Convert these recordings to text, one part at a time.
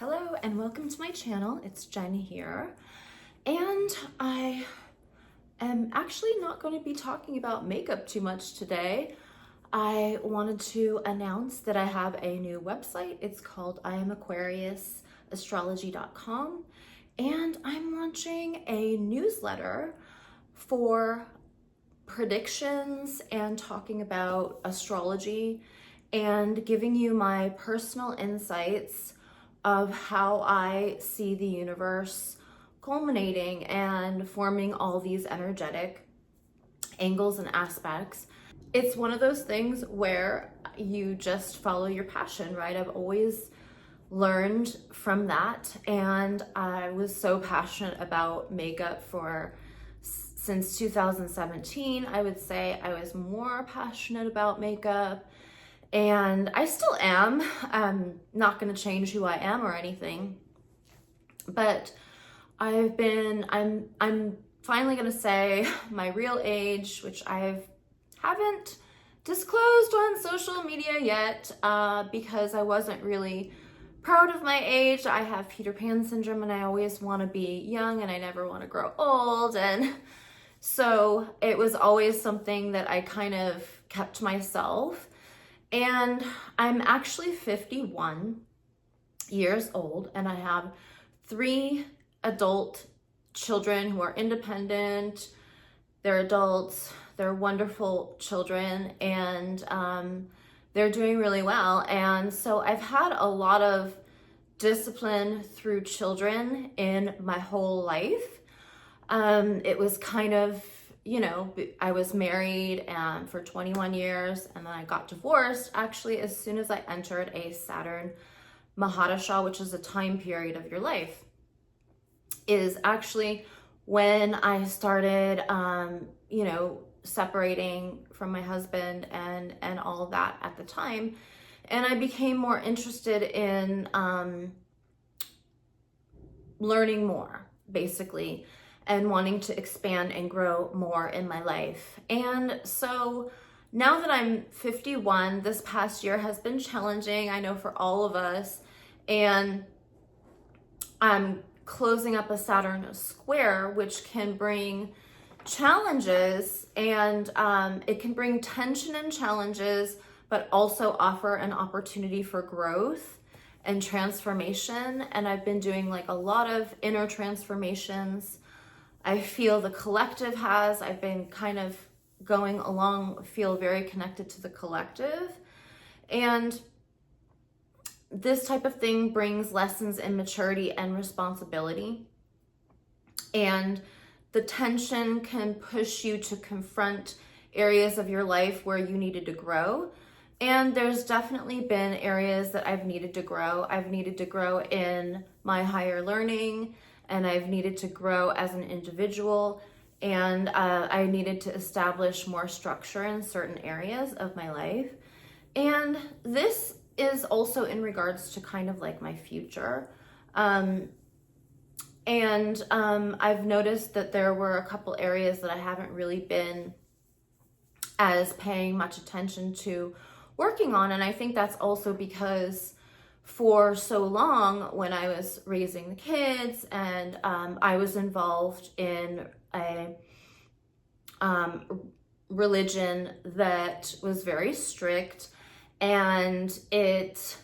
Hello and welcome to my channel. It's Jen here, and I am actually not going to be talking about makeup too much today. I wanted to announce that I have a new website. It's called Astrology.com, and I'm launching a newsletter for predictions and talking about astrology and giving you my personal insights of how I see the universe culminating and forming all these energetic angles and aspects. It's one of those things where you just follow your passion, right? I've always learned from that, and I was so passionate about makeup since 2017. I would say I was more passionate about makeup, and I still am. I'm not going to change who I am or anything, but I'm finally going to say my real age, which haven't disclosed on social media yet, because I wasn't really proud of my age. I have Peter Pan syndrome, and I always want to be young, and I never want to grow old, and so it was always something that I kind of kept to myself. And I'm actually 51 years old, and I have 3 adult children who are independent. They're adults, they're wonderful children, and they're doing really well. And so I've had a lot of discipline through children in my whole life. It was kind of, I was married for 21 years, and then I got divorced actually as soon as I entered a Saturn Mahadasha, which is a time period of your life, is actually when I started, separating from my husband and all of that at the time. And I became more interested in learning more, basically, and wanting to expand and grow more in my life. And so now that I'm 51, this past year has been challenging, I know, for all of us. And I'm closing up a Saturn square, which can bring challenges, and it can bring tension and challenges, but also offer an opportunity for growth and transformation. And I've been doing like a lot of inner transformations. I feel the collective I've been kind of going along, feel very connected to the collective. And this type of thing brings lessons in maturity and responsibility. And the tension can push you to confront areas of your life where you needed to grow. And there's definitely been areas that I've needed to grow. I've needed to grow in my higher learning, and I've needed to grow as an individual, and I needed to establish more structure in certain areas of my life. And this is also in regards to kind of like my future. I've noticed that there were a couple areas that I haven't really been as paying much attention to working on. And I think that's also because for so long, when I was raising the kids, and I was involved in a religion that was very strict, and it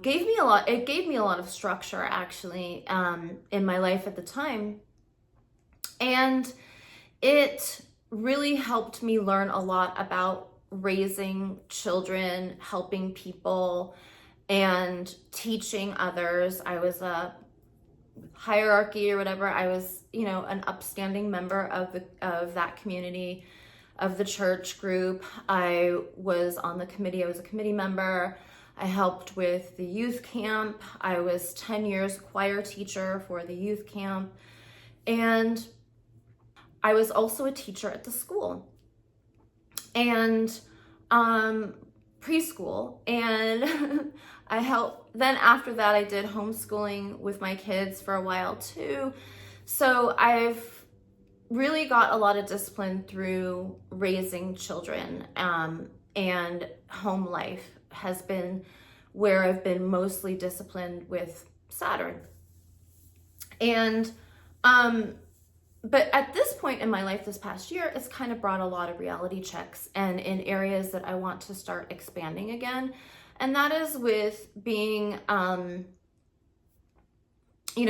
gave me a lot of structure, actually, in my life at the time. And it really helped me learn a lot about raising children, helping people, and teaching others. I was a hierarchy or whatever. I was, an upstanding member of that community, of the church group. I was on the committee. I was a committee member. I helped with the youth camp. I was 10 years choir teacher for the youth camp. And I was also a teacher at the school and preschool. And then after that, I did homeschooling with my kids for a while too. So I've really got a lot of discipline through raising children, and home life has been where I've been mostly disciplined with Saturn. And, but at this point in my life this past year, it's kind of brought a lot of reality checks and in areas that I want to start expanding again. And that is with being,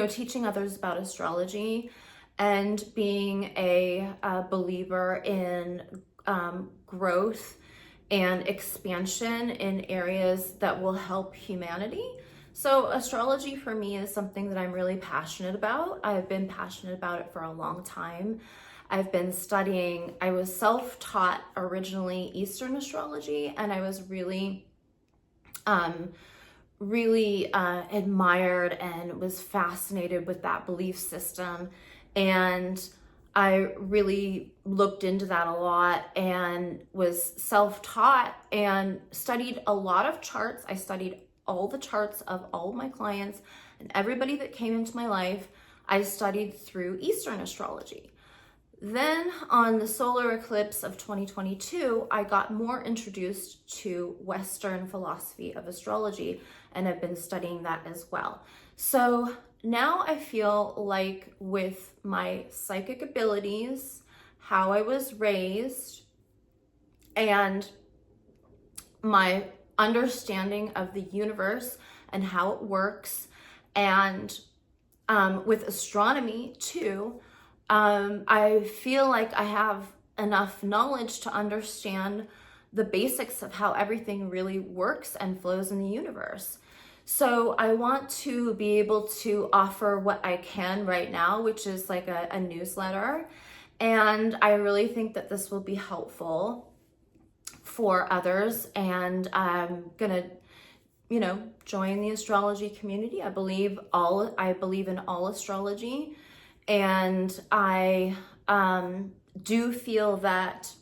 teaching others about astrology and being a believer in growth and expansion in areas that will help humanity. So astrology for me is something that I'm really passionate about. I've been passionate about it for a long time. I've been studying, I was self-taught originally Eastern astrology, and I was really admired and was fascinated with that belief system. And I really looked into that a lot and was self-taught and studied a lot of charts. I studied all the charts of all of my clients and everybody that came into my life. I studied through Eastern astrology. Then on the solar eclipse of 2022, I got more introduced to Western philosophy of astrology, and I've been studying that as well. So now I feel like with my psychic abilities, how I was raised, and my understanding of the universe and how it works, and with astronomy too, I feel like I have enough knowledge to understand the basics of how everything really works and flows in the universe. So I want to be able to offer what I can right now, which is like a newsletter. And I really think that this will be helpful for others. And I'm gonna, join the astrology community. I believe in all astrology. And I do feel that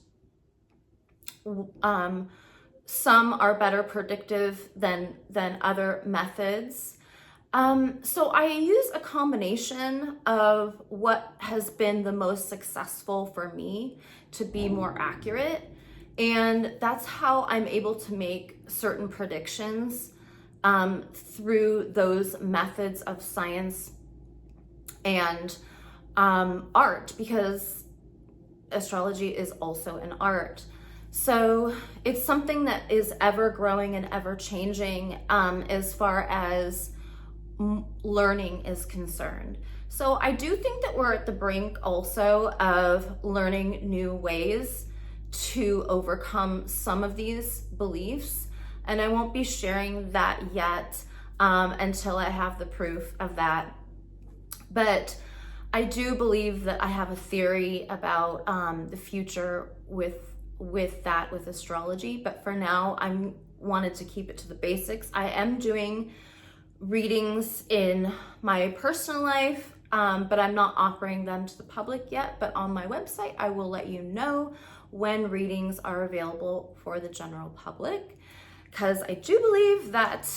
some are better predictive than other methods. So I use a combination of what has been the most successful for me to be more accurate. And that's how I'm able to make certain predictions through those methods of science and art, because astrology is also an art. So it's something that is ever growing and ever changing as far as learning is concerned. So I do think that we're at the brink also of learning new ways to overcome some of these beliefs. And I won't be sharing that yet until I have the proof of that. But I do believe that I have a theory about the future with astrology. But for now, I wanted to keep it to the basics. I am doing readings in my personal life, but I'm not offering them to the public yet. But on my website, I will let you know when readings are available for the general public, because I do believe that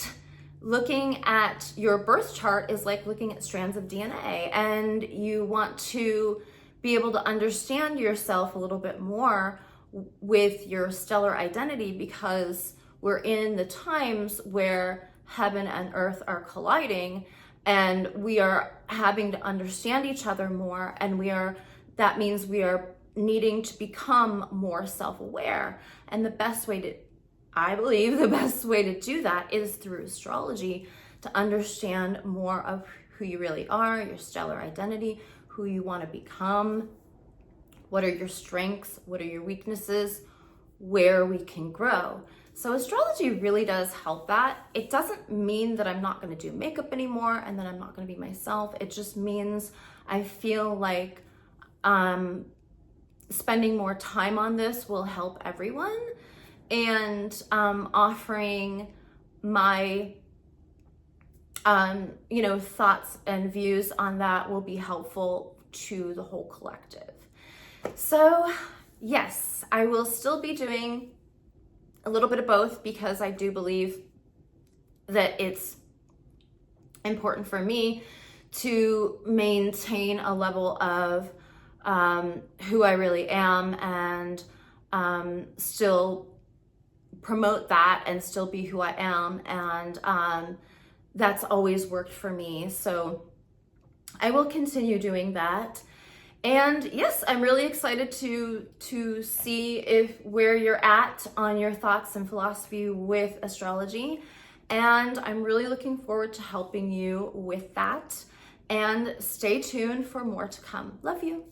looking at your birth chart is like looking at strands of DNA, and you want to be able to understand yourself a little bit more with your stellar identity, because we're in the times where heaven and earth are colliding, and we are having to understand each other more, and that means we are needing to become more self-aware. And I believe the best way to do that is through astrology, to understand more of who you really are, your stellar identity, who you want to become, what are your strengths, what are your weaknesses, where we can grow. So astrology really does help that. It doesn't mean that I'm not going to do makeup anymore and that I'm not going to be myself. It just means I feel like spending more time on this will help everyone. And offering my, thoughts and views on that will be helpful to the whole collective. So yes, I will still be doing a little bit of both, because I do believe that it's important for me to maintain a level of who I really am, and still promote that and still be who I am. And that's always worked for me. So I will continue doing that. And yes, I'm really excited to see where you're at on your thoughts and philosophy with astrology. And I'm really looking forward to helping you with that. And stay tuned for more to come. Love you.